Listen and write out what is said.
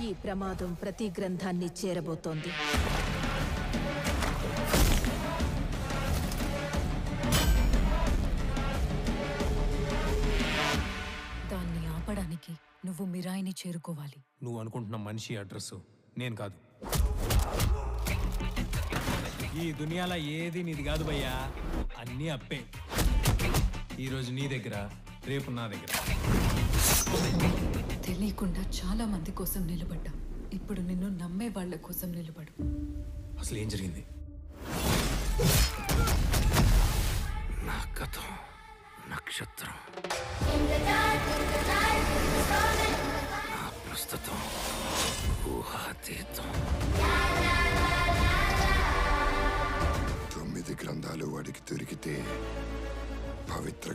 ఈ ప్రమాదం ప్రతి గ్రంథాన్ని చేరబోతోంది. దాన్ని ఆపడానికి నువ్వు మిరాయిని చేరుకోవాలి. నువ్వు అనుకుంటున్న మనిషి అడ్రస్ నేను కాదు. ఈ దునియాలో ఏది నీది కాదు భయ్యా, అన్నీ అప్పే. ఈరోజు నీ దగ్గర, రేపు నా దగ్గర. తెలియకుండా చాలా మంది కోసం నిలబడ్డా. ఇప్పుడు నిన్ను నమ్మే వాళ్ళ కోసం నిలబడు. అసలు ఏం జరిగింది? నా గతం నక్షత్రం, నా ప్రస్తుతం ఊహాతీతం. 9 గ్రంథాలు వాడికి దొరికితే పవిత్ర